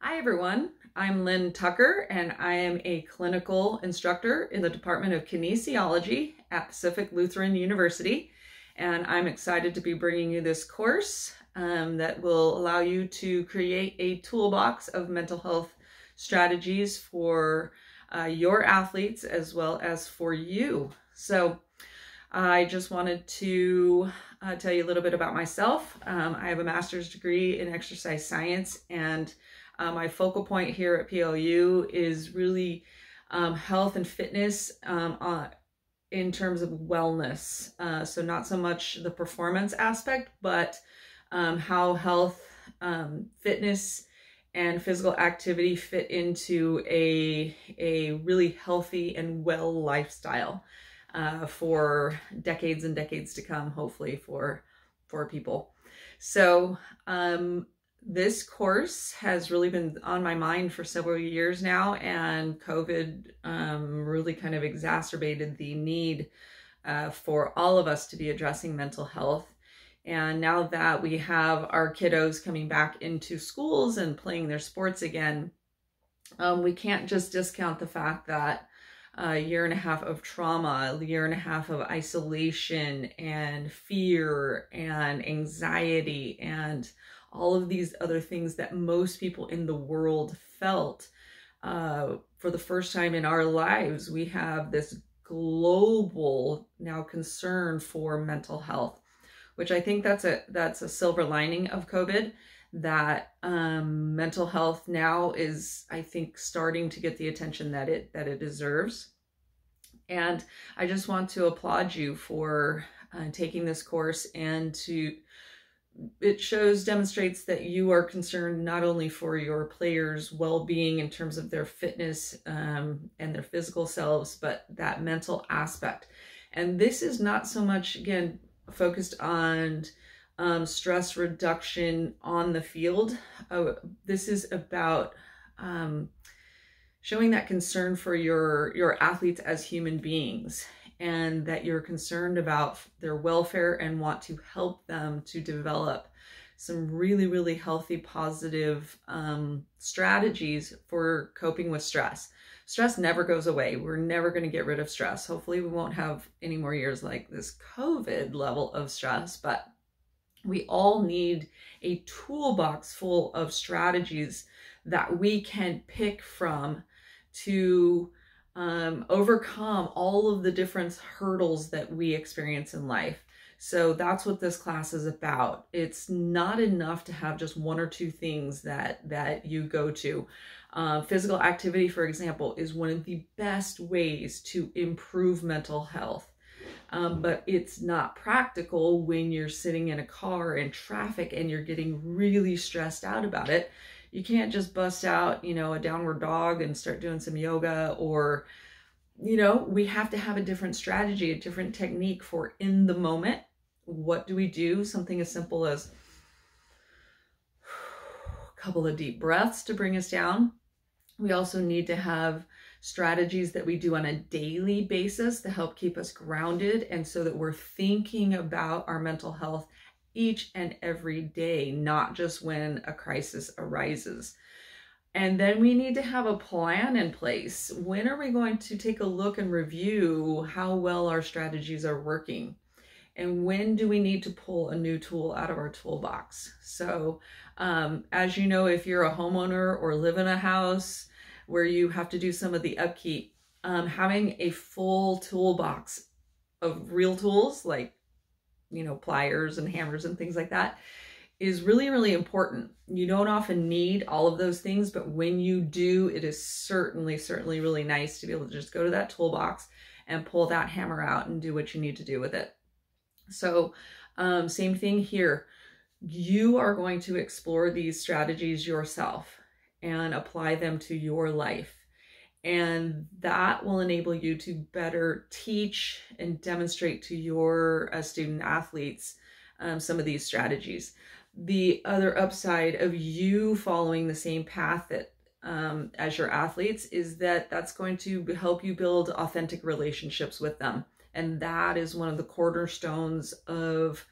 Hi everyone, I'm Lynn Tucker and I am a clinical instructor in the Department of Kinesiology at Pacific Lutheran University, and I'm excited to be bringing you this course that will allow you to create a toolbox of mental health strategies for your athletes as well as for you. So I just wanted to tell you a little bit about myself. I have a master's degree in exercise science, and my focal point here at PLU is really health and fitness in terms of wellness. So not so much the performance aspect, but how health, fitness, and physical activity fit into a really healthy and well lifestyle for decades and decades to come, hopefully for people. So this course has really been on my mind for several years now, and COVID really kind of exacerbated the need for all of us to be addressing mental health. And now that we have our kiddos coming back into schools and playing their sports again, we can't just discount the fact that a year and a half of trauma, a year and a half of isolation and fear and anxiety and all of these other things that most people in the world felt. For the first time in our lives, we have this global now concern for mental health, which I think that's a silver lining of COVID, that mental health now is, I think, starting to get the attention that it deserves. And I just want to applaud you for taking this course, and it demonstrates that you are concerned not only for your players' well-being in terms of their fitness and their physical selves, but that mental aspect. And this is not so much, again, focused on stress reduction on the field. This is about showing that concern for your athletes as human beings, and that you're concerned about their welfare and want to help them to develop some really, really healthy, positive strategies for coping with stress. Stress never goes away. We're never going to get rid of stress. Hopefully we won't have any more years like this COVID level of stress, but we all need a toolbox full of strategies that we can pick from to overcome all of the different hurdles that we experience in life. So that's what this class is about. It's not enough to have just one or two things that you go to. Physical activity, for example, is one of the best ways to improve mental health. But it's not practical when you're sitting in a car in traffic and you're getting really stressed out about it. You can't just bust out, a downward dog and start doing some yoga, or, we have to have a different strategy, a different technique for in the moment. What do we do? Something as simple as a couple of deep breaths to bring us down. We also need to have strategies that we do on a daily basis to help keep us grounded, and so that we're thinking about our mental health each and every day, not just when a crisis arises. And then we need to have a plan in place. When are we going to take a look and review how well our strategies are working? And when do we need to pull a new tool out of our toolbox? So as you know, if you're a homeowner or live in a house where you have to do some of the upkeep, having a full toolbox of real tools like pliers and hammers and things like that is really, really important. You don't often need all of those things, but when you do, it is certainly really nice to be able to just go to that toolbox and pull that hammer out and do what you need to do with it. So same thing here. You are going to explore these strategies yourself and apply them to your life. And that will enable you to better teach and demonstrate to your student athletes some of these strategies. The other upside of you following the same path that as your athletes is that that's going to help you build authentic relationships with them. And that is one of the cornerstones of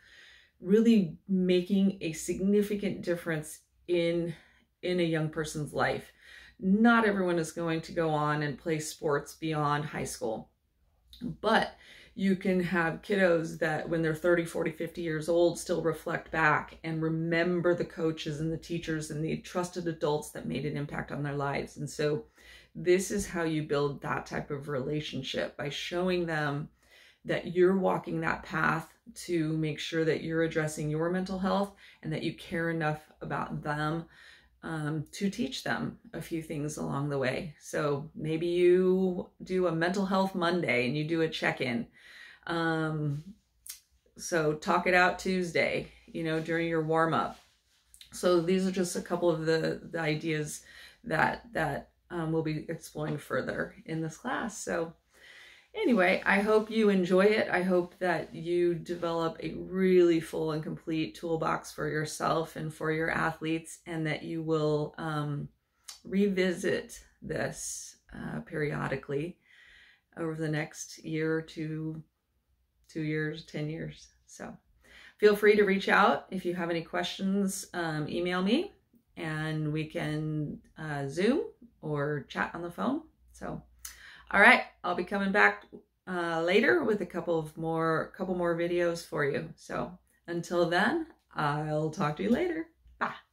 really making a significant difference in in a young person's life. Not everyone is going to go on and play sports beyond high school, but you can have kiddos that when they're 30, 40, 50 years old still reflect back and remember the coaches and the teachers and the trusted adults that made an impact on their lives. And so this is how you build that type of relationship, by showing them that you're walking that path to make sure that you're addressing your mental health and that you care enough about them to teach them a few things along the way. So maybe you do a mental health Monday and you do a check-in. So talk it out Tuesday, during your warm-up. So these are just a couple of the ideas that we'll be exploring further in this class. So anyway, I hope you enjoy it. I hope that you develop a really full and complete toolbox for yourself and for your athletes, and that you will revisit this periodically over the next year or 2 years, 10 years. So feel free to reach out if you have any questions. Email me and we can Zoom or chat on the phone. So all right, I'll be coming back later with a couple more videos for you. So until then, I'll talk to you later. Bye.